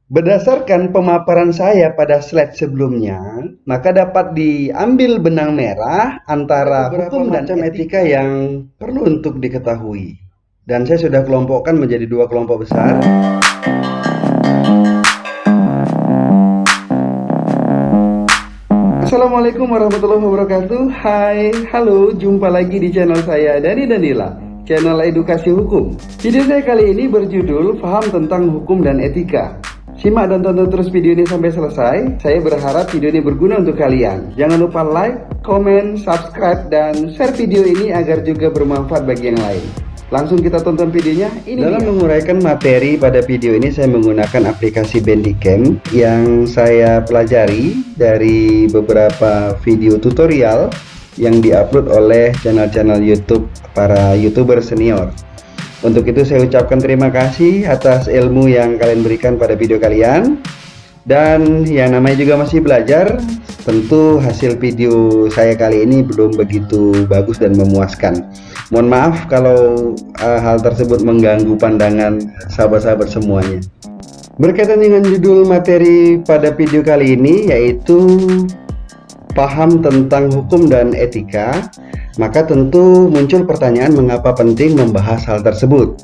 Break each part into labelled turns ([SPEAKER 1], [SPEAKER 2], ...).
[SPEAKER 1] Berdasarkan pemaparan saya pada slide sebelumnya, maka dapat diambil benang merah antara hukum dan etika yang perlu untuk diketahui. Dan saya sudah kelompokkan menjadi dua kelompok besar. Assalamualaikum warahmatullahi wabarakatuh. Hai, halo, jumpa lagi di channel saya Dani Danila, channel edukasi hukum. Video saya kali ini berjudul Paham tentang Hukum dan Etika. Simak dan tonton terus video ini sampai selesai. Saya berharap video ini berguna untuk kalian. Jangan lupa like, komen, subscribe, dan share video ini agar juga bermanfaat bagi yang lain. Langsung kita tonton videonya. Dalam menguraikan materi pada video ini, saya menggunakan aplikasi Bandicam yang saya pelajari dari beberapa video tutorial yang diupload oleh channel-channel YouTube para YouTuber senior. Untuk itu saya ucapkan terima kasih atas ilmu yang kalian berikan pada video kalian. Dan yang namanya juga masih belajar, tentu hasil video saya kali ini belum begitu bagus dan memuaskan. Mohon maaf kalau hal tersebut mengganggu pandangan sahabat-sahabat semuanya. Berkaitan dengan judul materi pada video kali ini, yaitu paham tentang hukum dan etika, maka tentu muncul pertanyaan mengapa penting membahas hal tersebut.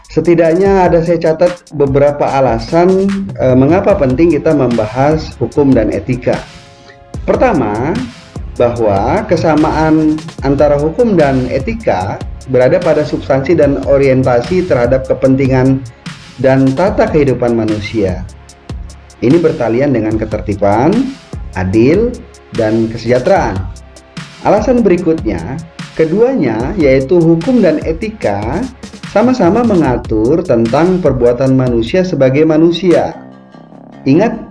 [SPEAKER 1] Setidaknya ada saya catat beberapa alasan mengapa penting kita membahas hukum dan etika. Pertama, bahwa kesamaan antara hukum dan etika berada pada substansi dan orientasi terhadap kepentingan dan tata kehidupan manusia. Ini bertalian dengan ketertiban, adil, dan kesejahteraan. Alasan berikutnya, keduanya yaitu hukum dan etika sama-sama mengatur tentang perbuatan manusia sebagai manusia. Ingat,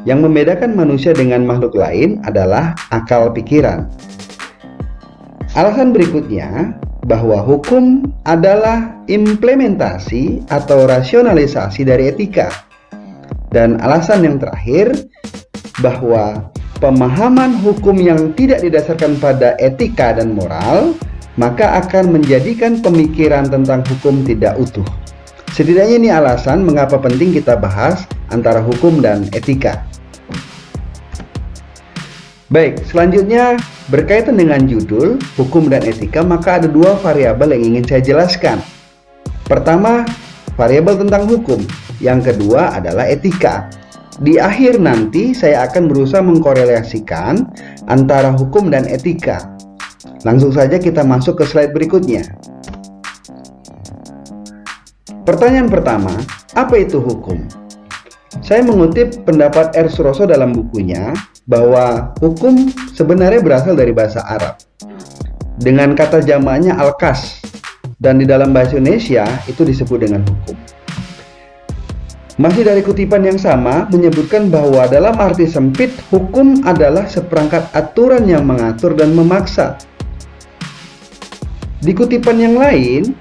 [SPEAKER 1] yang membedakan manusia dengan makhluk lain adalah akal pikiran. Alasan berikutnya, bahwa hukum adalah implementasi atau rasionalisasi dari etika. Dan alasan yang terakhir, bahwa pemahaman hukum yang tidak didasarkan pada etika dan moral maka akan menjadikan pemikiran tentang hukum tidak utuh. Setidaknya ini alasan mengapa penting kita bahas antara hukum dan etika. Baik, selanjutnya berkaitan dengan judul hukum dan etika, maka ada dua variabel yang ingin saya jelaskan. Pertama, variabel tentang hukum. Yang kedua adalah etika. Di akhir nanti saya akan berusaha mengkorelasikan antara hukum dan etika. Langsung saja kita masuk ke slide berikutnya. Pertanyaan pertama, apa itu hukum? Saya mengutip pendapat R. Suroso dalam bukunya bahwa hukum sebenarnya berasal dari bahasa Arab dengan kata jamaknya al-kas, dan di dalam bahasa Indonesia itu disebut dengan hukum. Masih dari kutipan yang sama menyebutkan bahwa dalam arti sempit hukum adalah seperangkat aturan yang mengatur dan memaksa. Di kutipan yang lain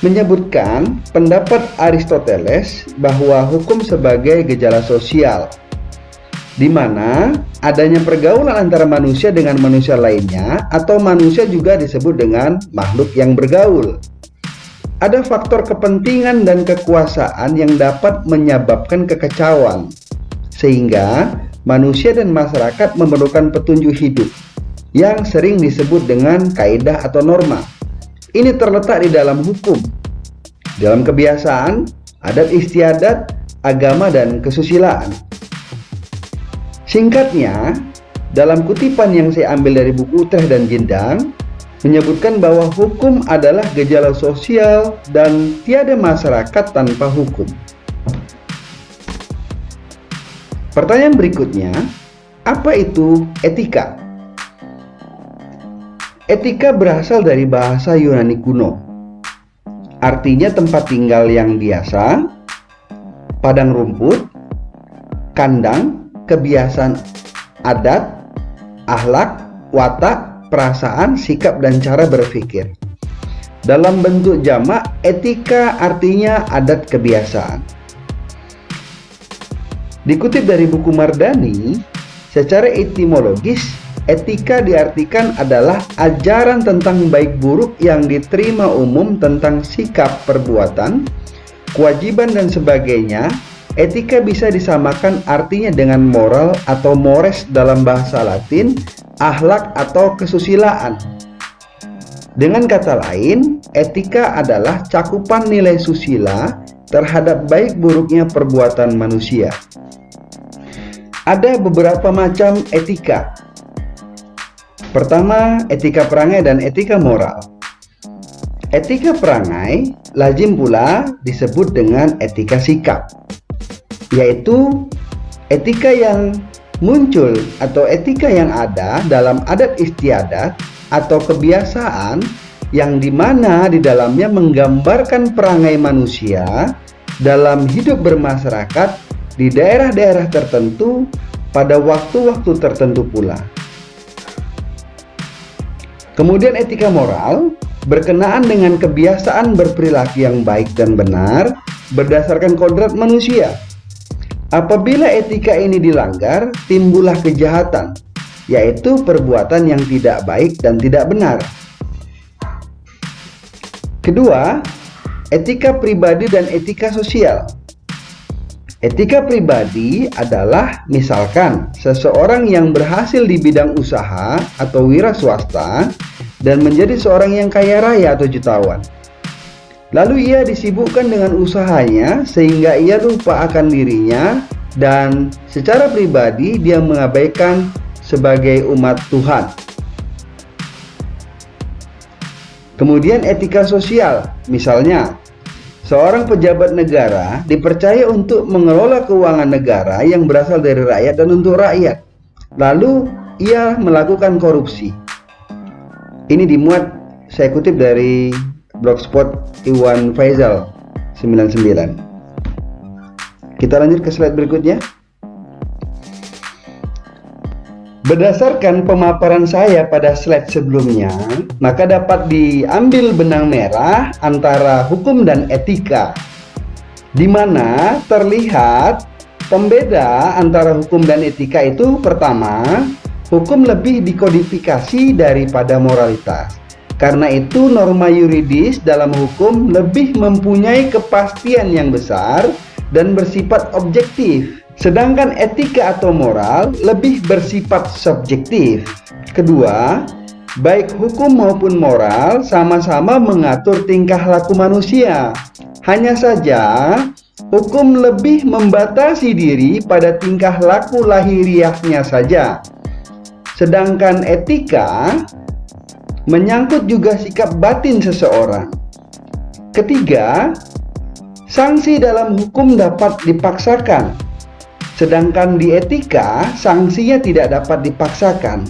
[SPEAKER 1] menyebutkan pendapat Aristoteles bahwa hukum sebagai gejala sosial, di mana adanya pergaulan antara manusia dengan manusia lainnya, atau manusia juga disebut dengan makhluk yang bergaul. Ada faktor kepentingan dan kekuasaan yang dapat menyebabkan kekacauan, sehingga manusia dan masyarakat memerlukan petunjuk hidup yang sering disebut dengan kaidah atau norma. Ini terletak di dalam hukum, dalam kebiasaan, adat istiadat, agama, dan kesusilaan. Singkatnya, dalam kutipan yang saya ambil dari buku Utrecht dan Jindang, menyebutkan bahwa hukum adalah gejala sosial dan tiada masyarakat tanpa hukum. Pertanyaan berikutnya, apa itu etika? Etika berasal dari bahasa Yunani kuno. Artinya tempat tinggal yang biasa, padang rumput, kandang, kebiasaan adat, akhlak, watak, perasaan, sikap, dan cara berpikir. Dalam bentuk jamak, etika artinya adat kebiasaan. Dikutip dari buku Mardani, secara etimologis, etika diartikan adalah ajaran tentang baik buruk yang diterima umum tentang sikap perbuatan, kewajiban dan sebagainya etika bisa disamakan artinya dengan moral atau mores dalam bahasa Latin, akhlak atau kesusilaan. Dengan kata lain, etika adalah cakupan nilai susila terhadap baik buruknya perbuatan manusia. Ada beberapa macam etika. Pertama, etika perangai dan etika moral. Etika perangai lazim pula disebut dengan etika sikap, yaitu etika yang muncul atau etika yang ada dalam adat istiadat atau kebiasaan yang dimana di dalamnya menggambarkan perangai manusia dalam hidup bermasyarakat di daerah-daerah tertentu pada waktu-waktu tertentu pula. Kemudian etika moral berkenaan dengan kebiasaan berperilaku yang baik dan benar berdasarkan kodrat manusia. Apabila etika ini dilanggar, timbullah kejahatan, yaitu perbuatan yang tidak baik dan tidak benar. Kedua, etika pribadi dan etika sosial. Etika pribadi adalah misalkan seseorang yang berhasil di bidang usaha atau wira swasta dan menjadi seorang yang kaya raya atau jutawan. Lalu ia disibukkan dengan usahanya sehingga ia lupa akan dirinya dan secara pribadi dia mengabaikan sebagai umat Tuhan. Kemudian etika sosial, misalnya seorang pejabat negara dipercaya untuk mengelola keuangan negara yang berasal dari rakyat dan untuk rakyat. Lalu ia melakukan korupsi. Ini dimuat, saya kutip dari blogspot Iwan Faizal 99. Kita lanjut ke slide berikutnya. Berdasarkan pemaparan saya pada slide sebelumnya, maka dapat diambil benang merah antara hukum dan etika, di mana terlihat pembeda antara hukum dan etika itu. Pertama, hukum lebih dikodifikasi daripada moralitas. Karena itu norma yuridis dalam hukum lebih mempunyai kepastian yang besar dan bersifat objektif. Sedangkan etika atau moral lebih bersifat subjektif. Kedua, baik hukum maupun moral sama-sama mengatur tingkah laku manusia. Hanya saja, hukum lebih membatasi diri pada tingkah laku lahiriahnya saja. Sedangkan etika menyangkut juga sikap batin seseorang. Ketiga, sanksi dalam hukum dapat dipaksakan. Sedangkan di etika, sanksinya tidak dapat dipaksakan.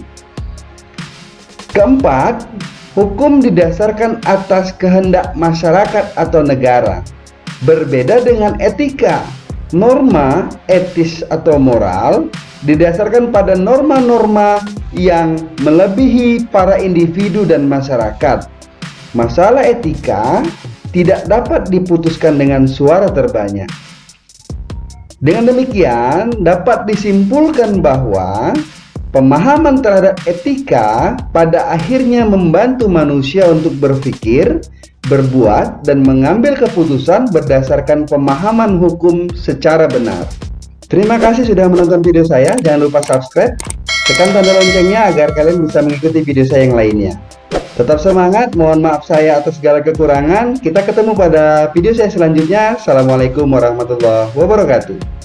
[SPEAKER 1] Keempat, hukum didasarkan atas kehendak masyarakat atau negara. Berbeda dengan etika, norma etis atau moral didasarkan pada norma-norma yang melebihi para individu dan masyarakat. Masalah etika tidak dapat diputuskan dengan suara terbanyak. Dengan demikian, dapat disimpulkan bahwa pemahaman terhadap etika pada akhirnya membantu manusia untuk berpikir, berbuat, dan mengambil keputusan berdasarkan pemahaman hukum secara benar. Terima kasih sudah menonton video saya. Jangan lupa subscribe, tekan tanda loncengnya agar kalian bisa mengikuti video saya yang lainnya. Tetap semangat, mohon maaf saya atas segala kekurangan. Kita ketemu pada video saya selanjutnya. Assalamualaikum warahmatullahi wabarakatuh.